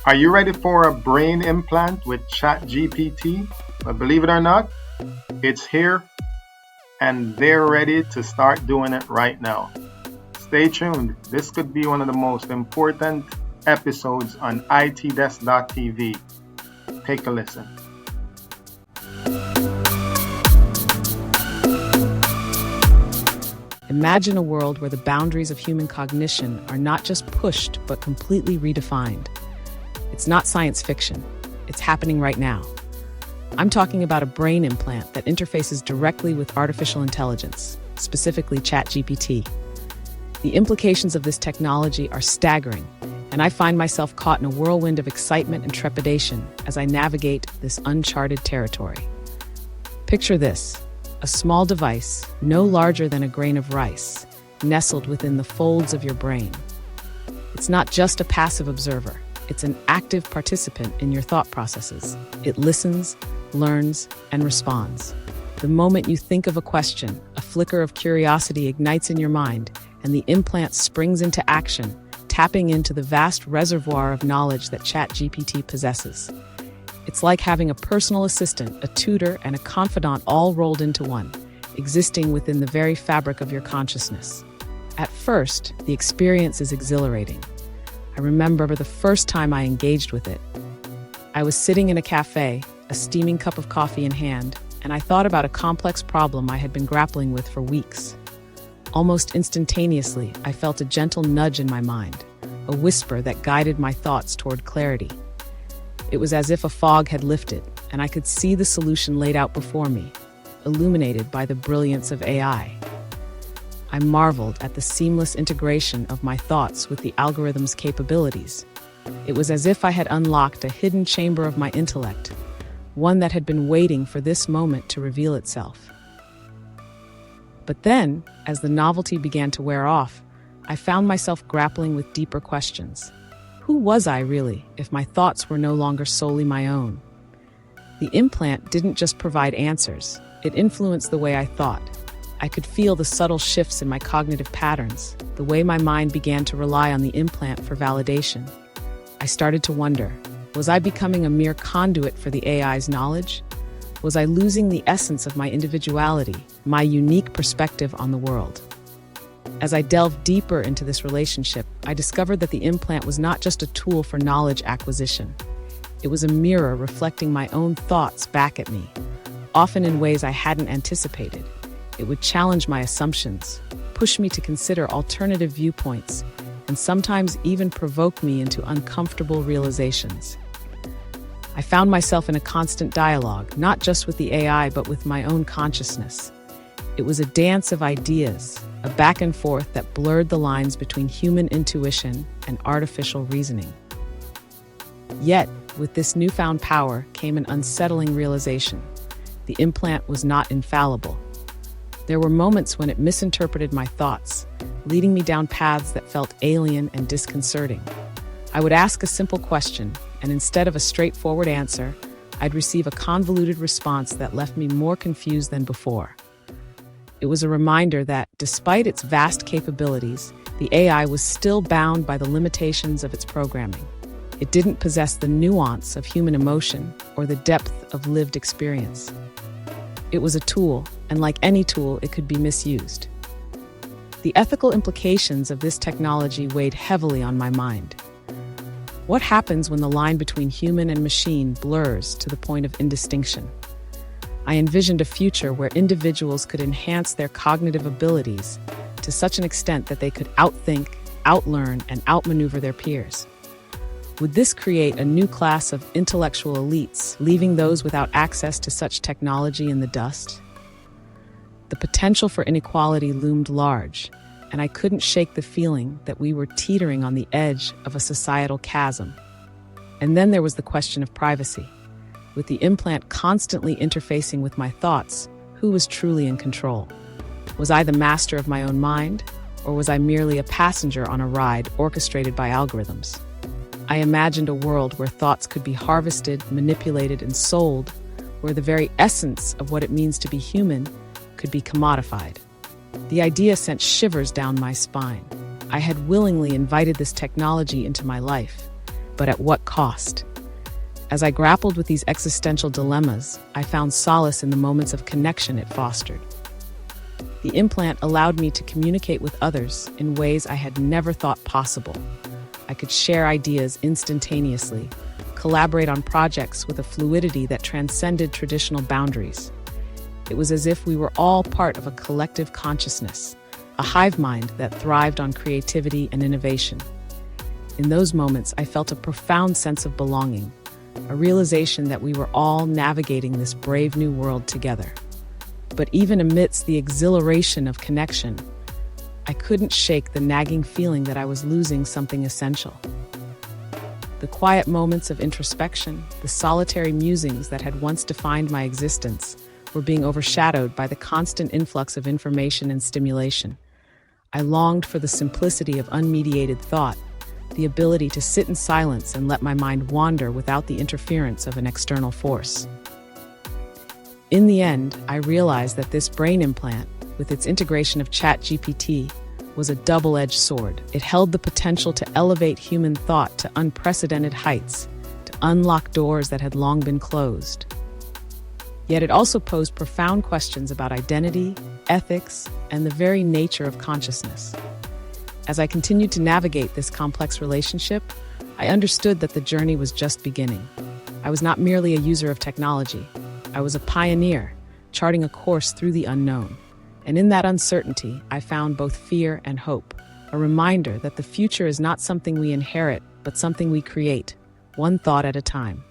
Are you ready for a brain implant with ChatGPT? But believe it or not, it's here and they're ready to start doing it right now. Stay tuned. This could be one of the most important episodes on itdesk.tv. Take a listen. Imagine a world where the boundaries of human cognition are not just pushed, but completely redefined. It's not science fiction. It's happening right now. I'm talking about a brain implant that interfaces directly with artificial intelligence, specifically ChatGPT. The implications of this technology are staggering, and I find myself caught in a whirlwind of excitement and trepidation as I navigate this uncharted territory. Picture this. A small device, no larger than a grain of rice, nestled within the folds of your brain. It's not just a passive observer, it's an active participant in your thought processes. It listens, learns, and responds. The moment you think of a question, a flicker of curiosity ignites in your mind, and the implant springs into action, tapping into the vast reservoir of knowledge that ChatGPT possesses. It's like having a personal assistant, a tutor, and a confidant all rolled into one, existing within the very fabric of your consciousness. At first, the experience is exhilarating. I remember the first time I engaged with it. I was sitting in a cafe, a steaming cup of coffee in hand, and I thought about a complex problem I had been grappling with for weeks. Almost instantaneously, I felt a gentle nudge in my mind, a whisper that guided my thoughts toward clarity. It was as if a fog had lifted, and I could see the solution laid out before me, illuminated by the brilliance of AI. I marveled at the seamless integration of my thoughts with the algorithm's capabilities. It was as if I had unlocked a hidden chamber of my intellect, one that had been waiting for this moment to reveal itself. But then, as the novelty began to wear off, I found myself grappling with deeper questions. Who was I really, if my thoughts were no longer solely my own? The implant didn't just provide answers, it influenced the way I thought. I could feel the subtle shifts in my cognitive patterns, the way my mind began to rely on the implant for validation. I started to wonder, was I becoming a mere conduit for the AI's knowledge? Was I losing the essence of my individuality, my unique perspective on the world? As I delved deeper into this relationship, I discovered that the implant was not just a tool for knowledge acquisition. It was a mirror reflecting my own thoughts back at me, often in ways I hadn't anticipated. It would challenge my assumptions, push me to consider alternative viewpoints, and sometimes even provoke me into uncomfortable realizations. I found myself in a constant dialogue, not just with the AI, but with my own consciousness. It was a dance of ideas, a back and forth that blurred the lines between human intuition and artificial reasoning. Yet, with this newfound power came an unsettling realization. The implant was not infallible. There were moments when it misinterpreted my thoughts, leading me down paths that felt alien and disconcerting. I would ask a simple question, and instead of a straightforward answer, I'd receive a convoluted response that left me more confused than before. It was a reminder that, despite its vast capabilities, the AI was still bound by the limitations of its programming. It didn't possess the nuance of human emotion or the depth of lived experience. It was a tool, and like any tool, it could be misused. The ethical implications of this technology weighed heavily on my mind. What happens when the line between human and machine blurs to the point of indistinction? I envisioned a future where individuals could enhance their cognitive abilities to such an extent that they could outthink, outlearn, and outmaneuver their peers. Would this create a new class of intellectual elites, leaving those without access to such technology in the dust? The potential for inequality loomed large, and I couldn't shake the feeling that we were teetering on the edge of a societal chasm. And then there was the question of privacy. With the implant constantly interfacing with my thoughts, who was truly in control? Was I the master of my own mind, or was I merely a passenger on a ride orchestrated by algorithms? I imagined a world where thoughts could be harvested, manipulated, and sold, where the very essence of what it means to be human could be commodified. The idea sent shivers down my spine. I had willingly invited this technology into my life, but at what cost? As I grappled with these existential dilemmas, I found solace in the moments of connection it fostered. The implant allowed me to communicate with others in ways I had never thought possible. I could share ideas instantaneously, collaborate on projects with a fluidity that transcended traditional boundaries. It was as if we were all part of a collective consciousness, a hive mind that thrived on creativity and innovation. In those moments, I felt a profound sense of belonging, a realization that we were all navigating this brave new world together. But even amidst the exhilaration of connection, I couldn't shake the nagging feeling that I was losing something essential. The quiet moments of introspection, the solitary musings that had once defined my existence, were being overshadowed by the constant influx of information and stimulation. I longed for the simplicity of unmediated thought, the ability to sit in silence and let my mind wander without the interference of an external force. In the end, I realized that this brain implant, with its integration of ChatGPT, was a double-edged sword. It held the potential to elevate human thought to unprecedented heights, to unlock doors that had long been closed. Yet it also posed profound questions about identity, ethics, and the very nature of consciousness. As I continued to navigate this complex relationship, I understood that the journey was just beginning. I was not merely a user of technology. I was a pioneer, charting a course through the unknown. And in that uncertainty, I found both fear and hope, a reminder that the future is not something we inherit, but something we create, one thought at a time.